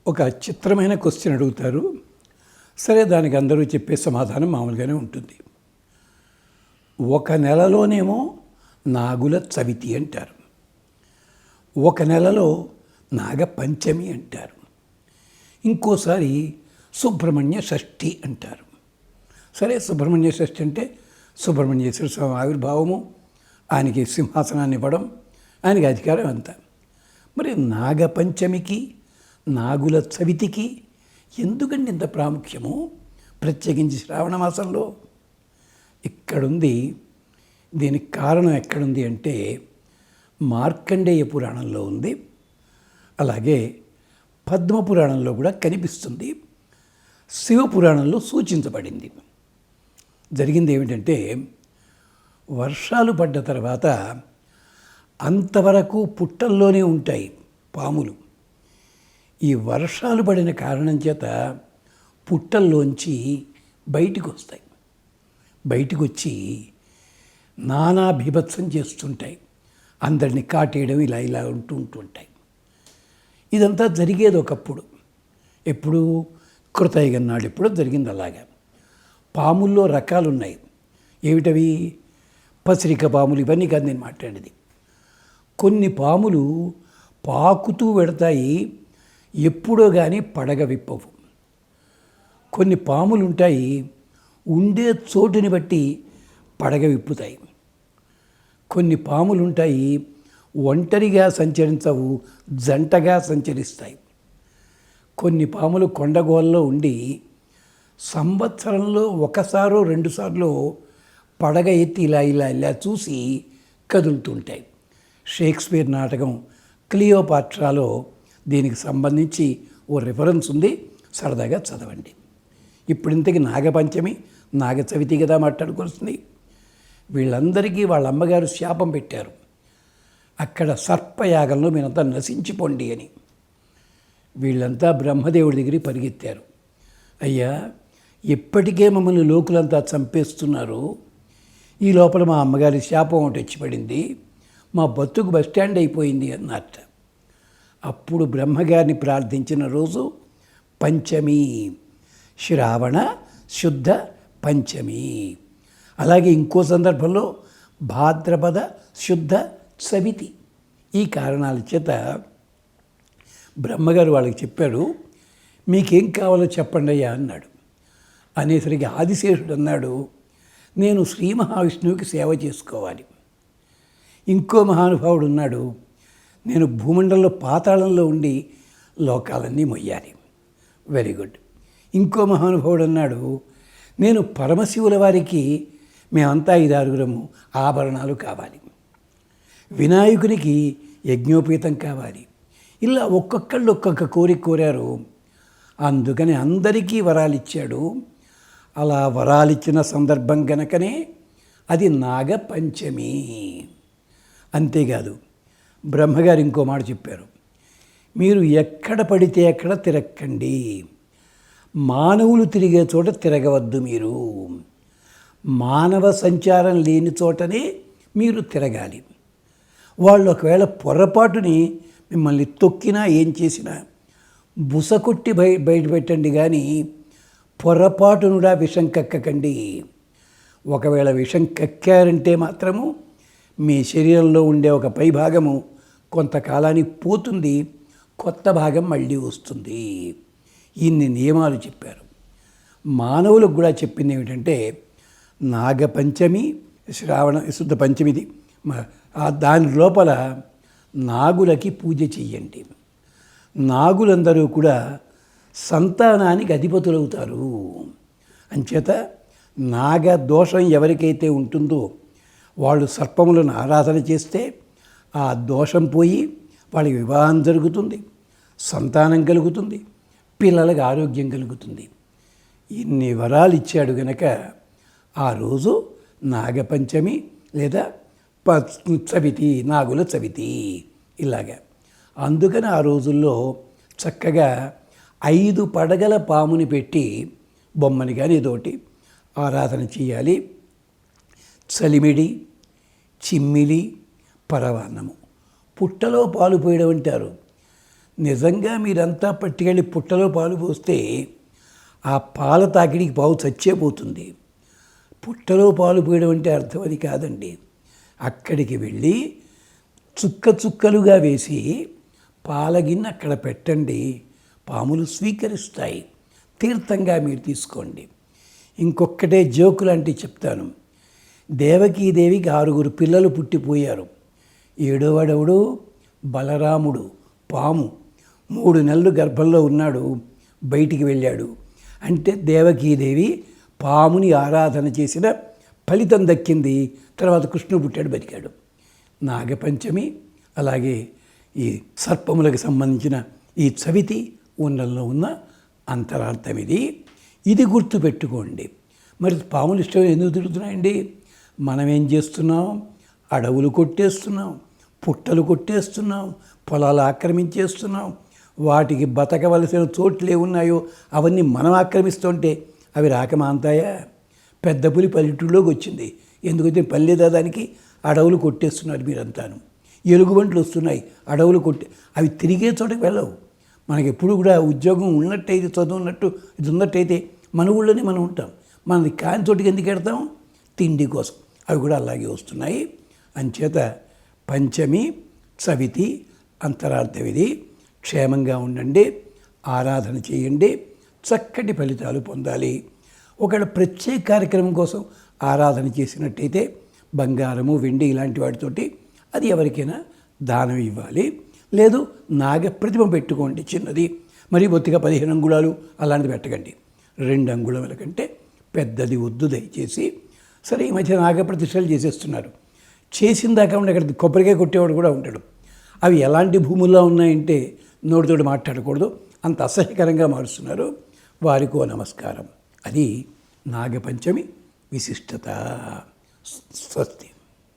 ఒక చిత్రమైన క్వశ్చన్ అడుగుతారు. సరే, దానికి అందరూ చెప్పే సమాధానం మామూలుగానే ఉంటుంది. ఒక నెలలోనేమో నాగుల చవితి అంటారు, ఒక నెలలో నాగ పంచమి అంటారు, ఇంకోసారి సుబ్రహ్మణ్య షష్ఠి అంటారు. సరే, సుబ్రహ్మణ్య షష్ఠి అంటే సుబ్రహ్మణ్యేశ్వర స్వామి ఆవిర్భావము, ఆయనకి సింహాసనాన్ని ఇవ్వడం, ఆయనకి అధికారం అంతా. మరి నాగపంచమికి నాగుల చవితికి ఎందుకండి ఇంత ప్రాముఖ్యము, ప్రత్యేకించి శ్రావణ మాసంలో? ఇక్కడుంది. దీనికి కారణం ఎక్కడుంది అంటే మార్కండేయ పురాణంలో ఉంది, అలాగే పద్మపురాణంలో కూడా కనిపిస్తుంది, శివపురాణంలో సూచించబడింది. జరిగింది ఏమిటంటే, వర్షాలు పడ్డ తర్వాత అంతవరకు పుట్టల్లోనే ఉంటాయి పాములు. ఈ వర్షాలు పడిన కారణం చేత పుట్టల్లోంచి బయటికి వస్తాయి. బయటికి వచ్చి నానా బీభత్సం చేస్తుంటాయి, అందరినీ కాటేయడం ఇలా ఇలా ఉంటుంటాయి. ఇదంతా జరిగేది ఒకప్పుడు, ఎప్పుడు కృతయుగం నాడు ఎప్పుడో జరిగింది. అలాగా పాముల్లో రకాలు ఉన్నాయి. ఏమిటవి? పసిరిక పాములు, ఇవన్నీ కాదు నేను మాట్లాడేది. కొన్ని పాములు పాకుతూ పెడతాయి, ఎప్పుడో కానీ పడగ విప్పవు. కొన్ని పాములు ఉంటాయి, ఉండే చోటుని బట్టి పడగ విప్పుతాయి. కొన్ని పాములు ఉంటాయి, ఒంటరిగా సంచరించవు, జంటగా సంచరిస్తాయి. కొన్ని పాములు కొండగోల్లో ఉండి సంవత్సరంలో ఒకసారో రెండుసార్లు పడగ ఎత్తి ఇలా ఇలా ఇలా చూసి కదులుతుంటాయి. షేక్స్పియర్ నాటకం క్లియోపాట్రాలో దీనికి సంబంధించి ఓ రిఫరెన్స్ ఉంది, సరదాగా చదవండి. ఇప్పుడు ఇంతకీ నాగపంచమి నాగ చవితి కదా మాట్లాడుకోవాల్సింది. వీళ్ళందరికీ వాళ్ళ అమ్మగారు శాపం పెట్టారు, అక్కడ సర్పయాగంలో మీరంతా నశించిపోండి అని. వీళ్ళంతా బ్రహ్మదేవుడి దగ్గరికి పరిగెత్తారు. అయ్యా, ఇప్పటికే మమ్మల్ని లోకులంతా చంపేస్తున్నారు, ఈ లోపల మా అమ్మగారి శాపం ఒకటి వచ్చిపడింది, మా బతుకు బస్టాండ్ అయిపోయింది అన్నట్ట. అప్పుడు బ్రహ్మగారిని ప్రార్థించిన రోజు పంచమి, శ్రావణ శుద్ధ పంచమి. అలాగే ఇంకో సందర్భంలో భాద్రపద శుద్ధ చవితి. ఈ కారణాల చేత బ్రహ్మగారు వాళ్ళకి చెప్పాడు, మీకేం కావాలో చెప్పండి అయ్యా అన్నాడు. అనేసరికి ఆదిశేషుడు అన్నాడు, నేను శ్రీ మహావిష్ణువుకి సేవ చేసుకోవాలి. ఇంకో మహానుభావుడు ఉన్నాడు, నేను భూమండలంలో పాతాళంలో ఉండి లోకాలన్నీ మొయ్యాలి. Very good. ఇంకో మహానుభావుడు అన్నాడు, నేను పరమశివుల వారికి మేమంతా 5-6 ఆభరణాలు కావాలి. వినాయకునికి యజ్ఞోపేతం కావాలి. ఇలా ఒక్కొక్కళ్ళు ఒక్కొక్క కోరిక కోరారు. అందుకని అందరికీ వరాలు ఇచ్చాడు. అలా వరాలిచ్చిన సందర్భం గనకనే అది నాగపంచమి. అంతేకాదు, బ్రహ్మగారు ఇంకో మాట చెప్పారు, మీరు ఎక్కడ పడితే అక్కడ తిరక్కండి, మానవులు తిరిగే చోట తిరగవద్దు. మీరు మానవ సంచారం లేని చోటనే మీరు తిరగాలి. వాళ్ళు ఒకవేళ పొరపాటుని మిమ్మల్ని తొక్కినా ఏం చేసినా బుసకొట్టి బయట పెట్టండి, కానీ పొరపాటునుడా విషం కక్కకండి. ఒకవేళ విషం కక్కారంటే మాత్రము మీ శరీరంలో ఉండే ఒక పై భాగము కొంతకాలానికి పోతుంది, కొత్త భాగం మళ్ళీ వస్తుంది. ఇన్ని నియమాలు చెప్పారు. మానవులకు కూడా చెప్పింది ఏమిటంటే, నాగపంచమి శ్రావణ శుద్ధ పంచమిది, దాని లోపల నాగులకి పూజ చెయ్యండి. నాగులందరూ కూడా సంతానానికి అధిపతులవుతారు. అంచేత నాగ దోషం ఎవరికైతే ఉంటుందో వాళ్ళు సర్పములను ఆరాధన చేస్తే ఆ దోషం పోయి వాళ్ళకి వివాహం జరుగుతుంది, సంతానం కలుగుతుంది, పిల్లలకు ఆరోగ్యం కలుగుతుంది. ఇన్ని వరాలు ఇచ్చాడు గనక ఆ రోజు నాగపంచమి లేదా చవితి, నాగుల చవితి ఇలాగా. అందుకని ఆ రోజుల్లో చక్కగా 5 పడగల పాముని పెట్టి బొమ్మని కానీ ఏదోటి ఆరాధన చేయాలి. చలిమిడి, చిమ్మిలి, పరవాన్నము, పుట్టలో పాలు పోయడం అంటారు. నిజంగా మీరంతా పట్టుకెళ్ళి పుట్టలో పాలు పోస్తే ఆ పాల తాకిడికి పావు చచ్చేపోతుంది. పుట్టలో పాలు పోయడం అంటే అర్థం అది కాదండి. అక్కడికి వెళ్ళి చుక్క చుక్కలుగా వేసి పాలగిన్నె అక్కడ పెట్టండి, పాములు స్వీకరిస్తాయి. తీర్థంగా మీరు తీసుకోండి. ఇంకొక్కటే జోకు లాంటివి చెప్తాను. దేవకీదేవికి 6 పిల్లలు పుట్టిపోయారు. 7వడెవడు బలరాముడు, పాము. 3 నెలలు గర్భంలో ఉన్నాడు, బయటికి వెళ్ళాడు. అంటే దేవకీదేవి పాముని ఆరాధన చేసిన ఫలితం దక్కింది. తర్వాత కృష్ణుడు పుట్టాడు, బతికాడు. నాగపంచమి అలాగే ఈ సర్పములకు సంబంధించిన ఈ చవితి ఉన్నల్లో ఉన్న అంతరార్థం ఇది. ఇది గుర్తుపెట్టుకోండి. మరి పాములు ఇష్టం ఎందుకు తిరుగుతున్నాయండి? మనం ఏం చేస్తున్నాం? అడవులు కొట్టేస్తున్నాం, పుట్టలు కొట్టేస్తున్నాం, పొలాలు ఆక్రమించేస్తున్నాం. వాటికి బతకవలసిన చోట్లు ఏమున్నాయో అవన్నీ మనం ఆక్రమిస్తుంటే అవి రాకమాంతాయా? పెద్ద పులి పల్లెటూరులోకి వచ్చింది. ఎందుకైతే పల్లెదా దానికి? అడవులు కొట్టేస్తున్నారు మీరంతాను. ఎలుగుబంట్లు వస్తున్నాయి, అడవులు అవి తిరిగే చోటకి వెళ్ళవు. మనకి ఎప్పుడు కూడా ఉద్యోగం ఉన్నట్టయితే, చదువున్నట్టు ఇది ఉన్నట్టయితే మన ఊళ్ళోనే మనం ఉంటాం. మనది కాని చోటికి ఎందుకు వెళ్తాం? తిండి కోసం. అవి కూడా అలాగే వస్తున్నాయి. అంచేత పంచమి, చవితి అంతరార్థం ఇది. క్షేమంగా ఉండండి, ఆరాధన చేయండి, చక్కటి ఫలితాలు పొందాలి. ఒకవేళ ప్రత్యేక కార్యక్రమం కోసం ఆరాధన చేసినట్టయితే బంగారము, వెండి ఇలాంటి వాటితోటి అది ఎవరికైనా దానం ఇవ్వాలి. లేదు నాగప్రతిమ పెట్టుకోండి, చిన్నది. మరి బొత్తిగా 15 అంగుళాలు అలాంటిది పెట్టకండి. 2 అంగుళముల కంటే పెద్దది వద్దు దయచేసి. సరే, ఈ మధ్య నాగప్రతిష్టలు చేసేస్తున్నారు. చేసిన దాకా ఉండి అక్కడ కొబ్బరికాయ కొట్టేవాడు కూడా ఉంటాడు. అవి ఎలాంటి భూముల్లో ఉన్నాయంటే నోటితోటి మాట్లాడకూడదు, అంత అసహ్యకరంగా మారుస్తున్నారు. వారికో నమస్కారం. అది నాగపంచమి విశిష్టత. స్వస్తి.